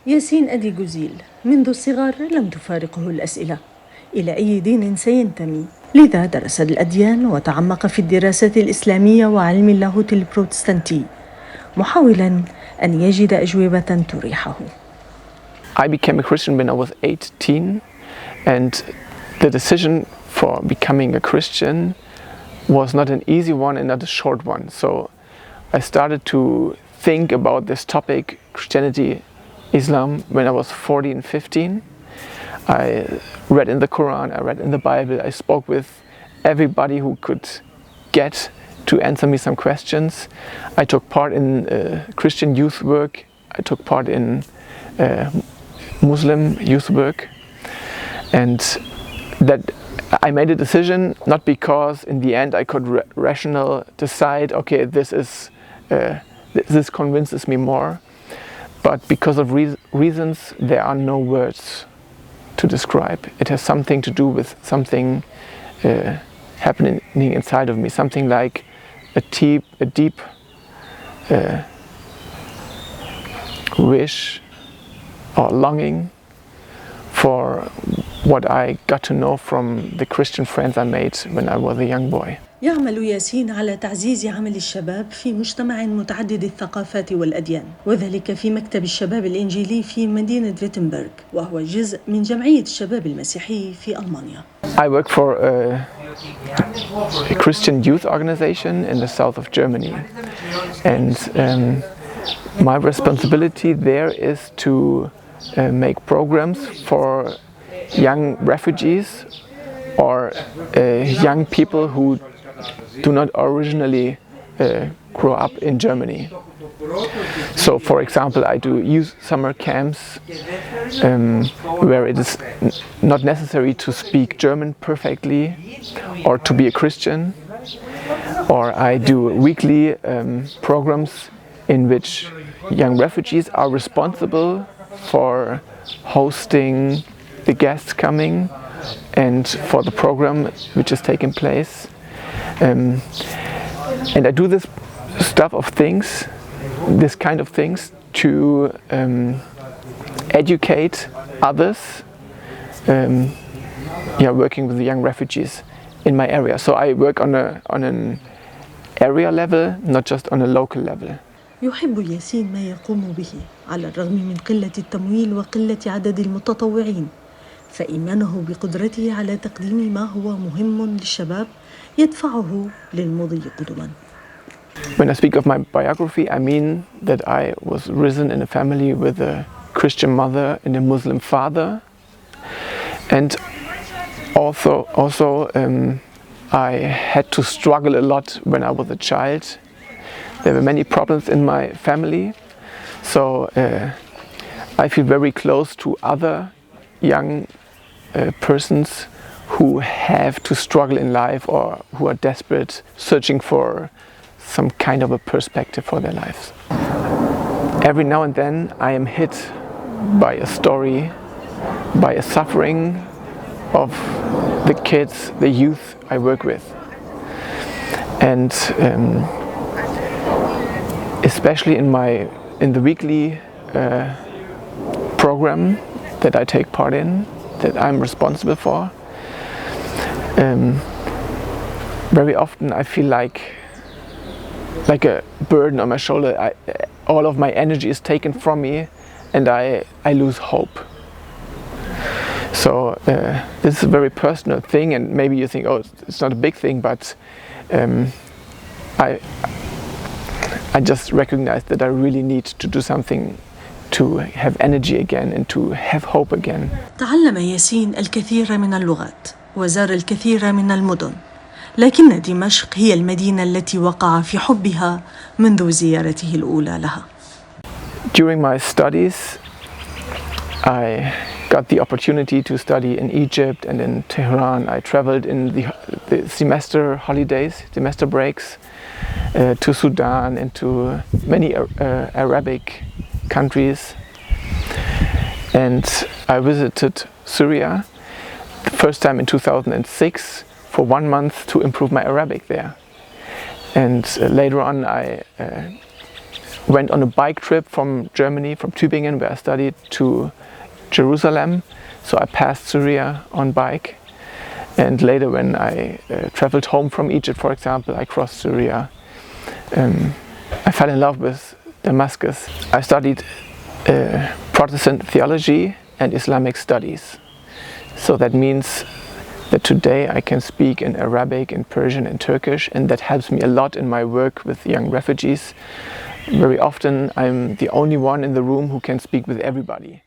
ياسين ديغوزيل منذ الصغر لم تفارقه الأسئلة إلى أي دين سينتمي، لذا درس الأديان وتعمق في الدراسات الإسلامية وعلم اللاهوت البروتستانتي محاولا أن يجد أجوبة تريحه. I became a Christian when I was 18, and the decision for becoming a Christian was not an easy one and not a short one. So I started to think about this topic, Christianity, Islam, when I was 14, 15. I read in the Quran, I read in the Bible, I spoke with everybody who could get to answer me some questions. I took part in Christian youth work, I took part in Muslim youth work, and that I made a decision not because in the end I could rational decide, okay, this convinces me more, but because of reasons there are no words to describe. It has something to do with something happening inside of me, something like a deep wish or longing for what I got to know from the Christian friends I made when I was a young boy. يعمل ياسين على تعزيز عمل الشباب في مجتمع متعدد الثقافات والأديان، وذلك في مكتب الشباب الإنجيلي في مدينة فيتنبرغ، وهو جزء من جمعية الشباب المسيحي في ألمانيا. I work for a Christian youth organization in the south of Germany, and my responsibility there is to make programs for young refugees or young people who do not originally grow up in Germany. So, for example, I do youth summer camps where it is not necessary to speak German perfectly or to be a Christian, or I do weekly programs in which young refugees are responsible for hosting the guests coming and for the program which is taking place. And I do this kind of things to educate others working with the young refugees in my area. So I work on an area level, not just on a local level. يحب ياسين ما يقوم به على الرغم من قلة التمويل وقلة عدد المتطوعين، فإيمانه بقدرته على تقديم ما هو مهم للشباب يدفعه للمضي قدما. When I speak of my biography, I mean that I was risen in a family with a Christian mother and a Muslim father, and also I had to struggle a lot when I was a child. There were many problems in my family, so I feel very close to other young persons who have to struggle in life or who are desperate, searching for some kind of a perspective for their lives. Every now and then I am hit by a story, by a suffering of the kids, the youth I work with. And especially in the weekly program that I take part in, that I'm responsible for, very often I feel like a burden on my shoulder. All of my energy is taken from me and I lose hope. So this is a very personal thing, and maybe you think, oh, it's not a big thing, but I just recognize that I really need to do something to have energy again and to have hope again. تعلم ياسين الكثير من اللغات وزار الكثير من المدن، لكن دمشق هي المدينة التي وقع في حبها منذ زيارته الأولى لها. During my studies, I got the opportunity to study in Egypt and in Tehran. I traveled in the semester holidays, semester breaks, to Sudan and to many Arabic countries. And I visited Syria the first time in 2006 for 1 month to improve my Arabic there. And later on I went on a bike trip from Germany, from Tübingen, where I studied, to Jerusalem. So I passed Syria on bike. And later when I traveled home from Egypt, for example, I crossed Syria. I fell in love with Damascus. I studied Protestant theology and Islamic studies. So that means that today I can speak in Arabic, in Persian and Turkish, and that helps me a lot in my work with young refugees. Very often I'm the only one in the room who can speak with everybody.